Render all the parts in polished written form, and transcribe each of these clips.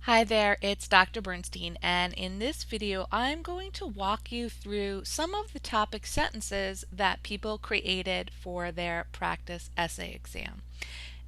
Hi there, it's Dr. Bernstein, and in this video, I'm going to walk you through some of the topic sentences that people created for their practice essay exam.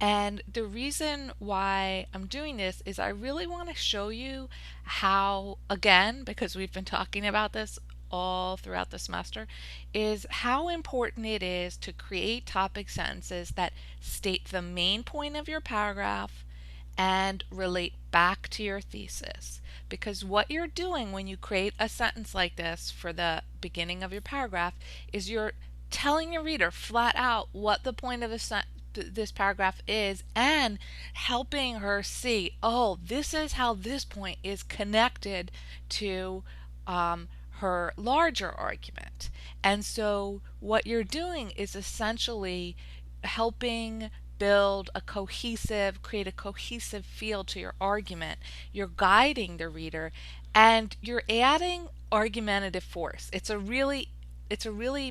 And the reason why I'm doing this is I really want to show you how, again, because we've been talking about this all throughout the semester, is how important it is to create topic sentences that state the main point of your paragraph and relate back to your thesis. Because what you're doing when you create a sentence like this for the beginning of your paragraph is you're telling your reader flat out what the point of this paragraph is and helping her see, oh, this is how this point is connected to her larger argument. And so what you're doing is essentially helping create a cohesive feel to your argument. You're guiding the reader and you're adding argumentative force. It's a really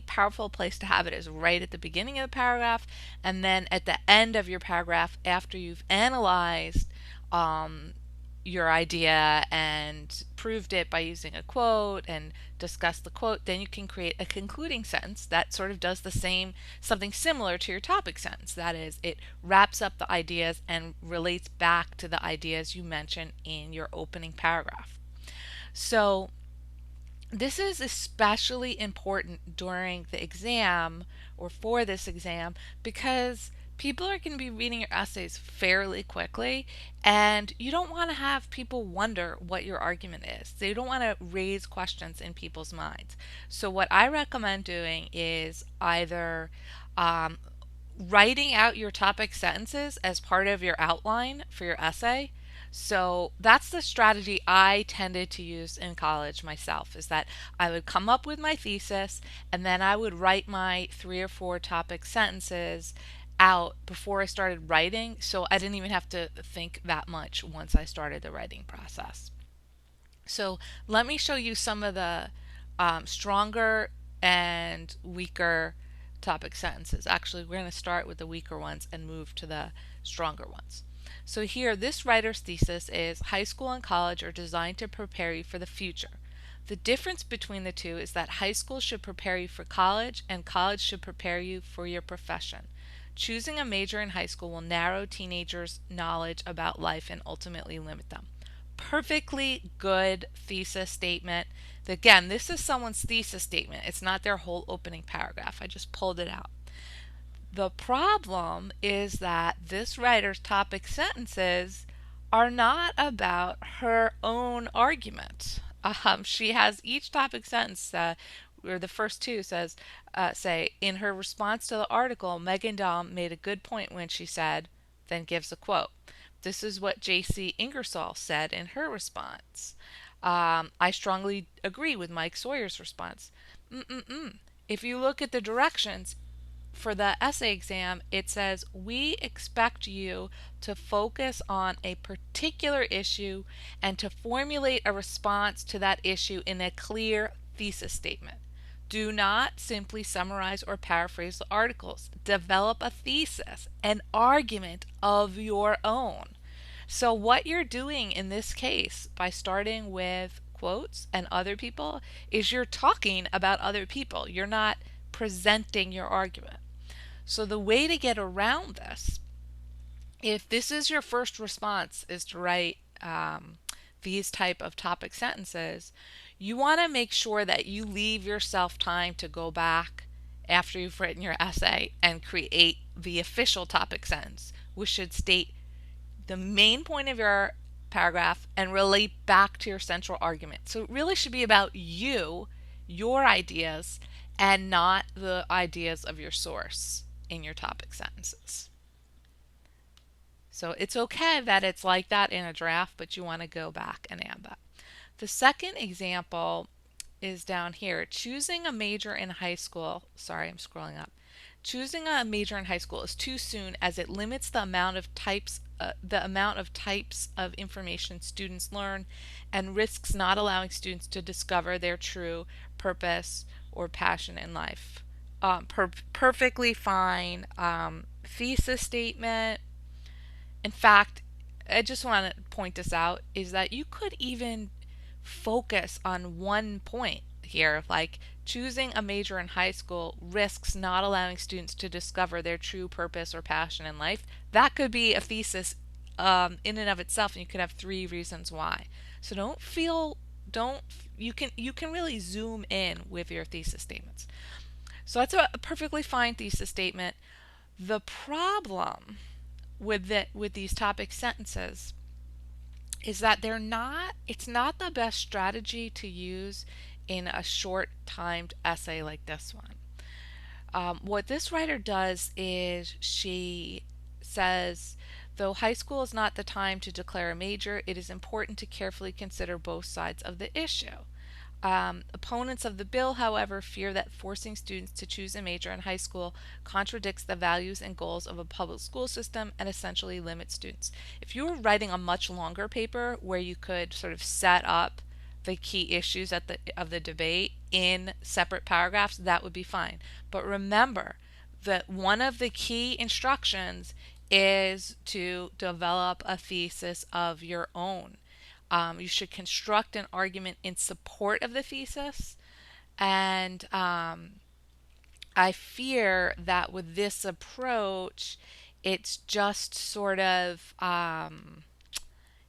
powerful place to have it is right at the beginning of the paragraph and then at the end of your paragraph after you've analyzed um, your idea and proved it by using a quote and discussed the quote, then you can create a concluding sentence that sort of does the same, something similar to your topic sentence. That is, it wraps up the ideas and relates back to the ideas you mentioned in your opening paragraph. So this is especially important during the exam or for this exam because people are going to be reading your essays fairly quickly and you don't want to have people wonder what your argument is. They don't want to raise questions in people's minds. So what I recommend doing is either um, writing out your topic sentences as part of your outline for your essay. So that's the strategy I tended to use in college myself, is that I would come up with my thesis and then I would write my 3 or 4 topic sentences out before I started writing, so I didn't even have to think that much once I started the writing process. So let me show you some of the stronger and weaker topic sentences. Actually, we're going to start with the weaker ones and move to the stronger ones. So here, this writer's thesis is high school and college are designed to prepare you for the future. The difference between the two is that high school should prepare you for college and college should prepare you for your profession. Choosing a major in high school will narrow teenagers' knowledge about life and ultimately limit them. Perfectly good thesis statement. Again, this is someone's thesis statement. It's not their whole opening paragraph. I just pulled it out. The problem is that this writer's topic sentences are not about her own argument. She has each topic sentence, or the first two say, in her response to the article, Megan Dahm made a good point when she said, then gives a quote. This is what J.C. Ingersoll said in her response. I strongly agree with Mike Sawyer's response. Mm-mm-mm. If you look at the directions, for the essay exam, it says, we expect you to focus on a particular issue and to formulate a response to that issue in a clear thesis statement. Do not simply summarize or paraphrase the articles. Develop a thesis, an argument of your own. So, what you're doing in this case by starting with quotes and other people is you're talking about other people. You're not presenting your argument. So the way to get around this, if this is your first response, is to write these type of topic sentences, you want to make sure that you leave yourself time to go back after you've written your essay and create the official topic sentence, which should state the main point of your paragraph and relate back to your central argument. So it really should be about you, your ideas, and not the ideas of your source in your topic sentences. So it's okay that it's like that in a draft, but you want to go back and add that. The second example is down here. Choosing a major in high school, sorry, I'm scrolling up. Choosing a major in high school is too soon as it limits the amount of types of information students learn and risks not allowing students to discover their true purpose or passion in life. Perfectly fine thesis statement. In fact, I just want to point this out, is that you could even focus on one point here, like choosing a major in high school risks not allowing students to discover their true purpose or passion in life. That could be a thesis in and of itself, and you could have three reasons why. So don't you can really zoom in with your thesis statements. So that's a perfectly fine thesis statement. The problem with these topic sentences is that it's not the best strategy to use in a short timed essay like this one. What this writer does is she says, though high school is not the time to declare a major, it is important to carefully consider both sides of the issue. Opponents of the bill, however, fear that forcing students to choose a major in high school contradicts the values and goals of a public school system and essentially limits students. If you were writing a much longer paper where you could sort of set up the key issues of the debate in separate paragraphs, that would be fine. But remember that one of the key instructions is to develop a thesis of your own. You should construct an argument in support of the thesis. And I fear that with this approach, it's just sort of,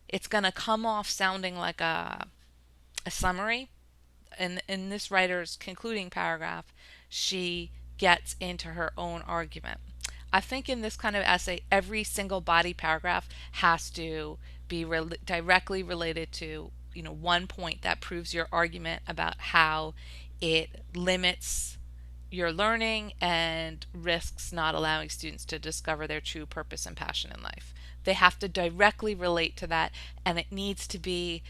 it's going to come off sounding like a summary. In this writer's concluding paragraph, she gets into her own argument. I think in this kind of essay, every single body paragraph has to be directly related to, one point that proves your argument about how it limits your learning and risks not allowing students to discover their true purpose and passion in life. They have to directly relate to that, and it needs to be,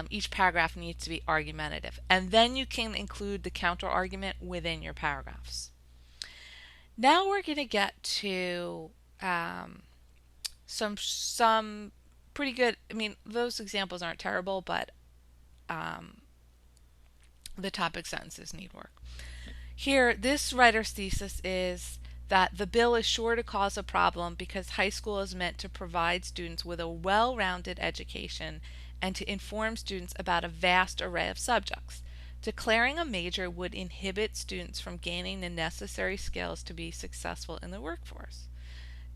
each paragraph needs to be argumentative. And then you can include the counter argument within your paragraphs. Now we're going to get to some pretty good. I mean, those examples aren't terrible, but the topic sentences need work. Here, this writer's thesis is that the bill is sure to cause a problem because high school is meant to provide students with a well-rounded education and to inform students about a vast array of subjects. Declaring a major would inhibit students from gaining the necessary skills to be successful in the workforce.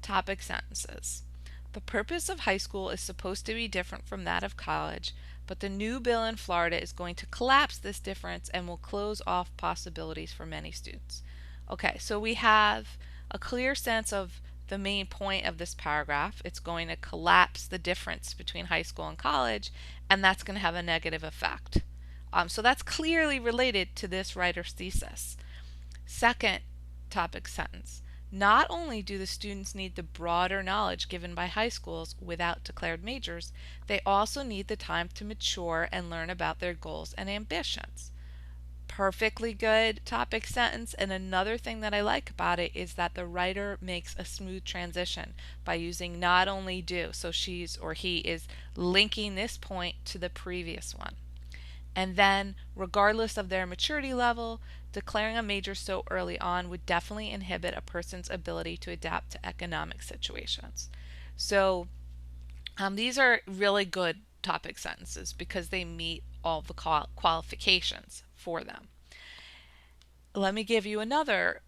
Topic sentences. The purpose of high school is supposed to be different from that of college, but the new bill in Florida is going to collapse this difference and will close off possibilities for many students. Okay, so we have a clear sense of the main point of this paragraph. It's going to collapse the difference between high school and college, and that's going to have a negative effect. So that's clearly related to this writer's thesis. Second topic sentence. Not only do the students need the broader knowledge given by high schools without declared majors, they also need the time to mature and learn about their goals and ambitions. Perfectly good topic sentence, and another thing that I like about it is that the writer makes a smooth transition by using not only do, so she's or he is linking this point to the previous one. And then, regardless of their maturity level, declaring a major so early on would definitely inhibit a person's ability to adapt to economic situations. So, these are really good topic sentences because they meet all the qualifications for them. Let me give you another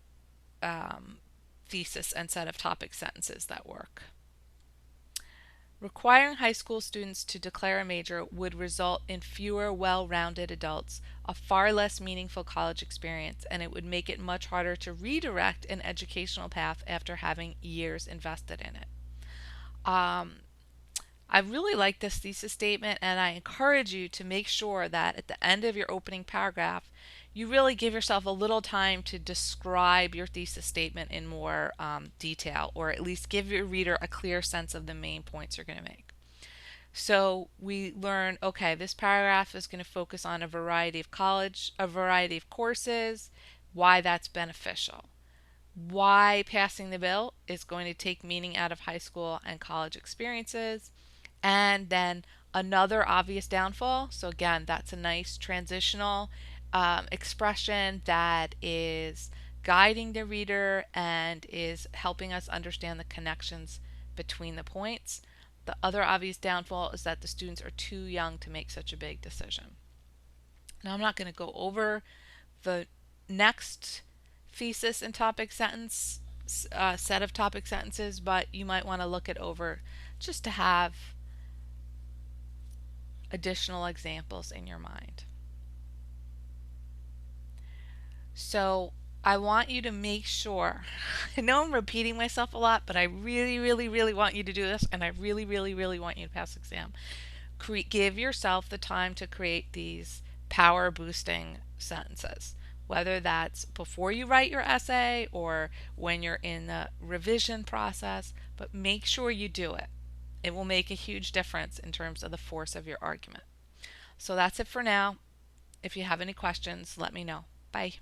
thesis and set of topic sentences that work. Requiring high school students to declare a major would result in fewer well-rounded adults, a far less meaningful college experience, and it would make it much harder to redirect an educational path after having years invested in it. I really like this thesis statement, and I encourage you to make sure that at the end of your opening paragraph, you really give yourself a little time to describe your thesis statement in more detail, or at least give your reader a clear sense of the main points you're going to make. So we learn, okay, this paragraph is going to focus on a variety of courses, why that's beneficial, why passing the bill is going to take meaning out of high school and college experiences, and then another obvious downfall. So again, that's a nice transitional expression that is guiding the reader and is helping us understand the connections between the points. The other obvious downfall is that the students are too young to make such a big decision. Now, I'm not going to go over the next thesis and topic sentence set of topic sentences, but you might want to look it over just to have additional examples in your mind. So I want you to make sure, I know I'm repeating myself a lot, but I really, really, really want you to do this, and I really, really, really want you to pass the exam. Give yourself the time to create these power boosting sentences, whether that's before you write your essay or when you're in the revision process, but make sure you do it. It will make a huge difference in terms of the force of your argument. So that's it for now. If you have any questions, let me know. Bye.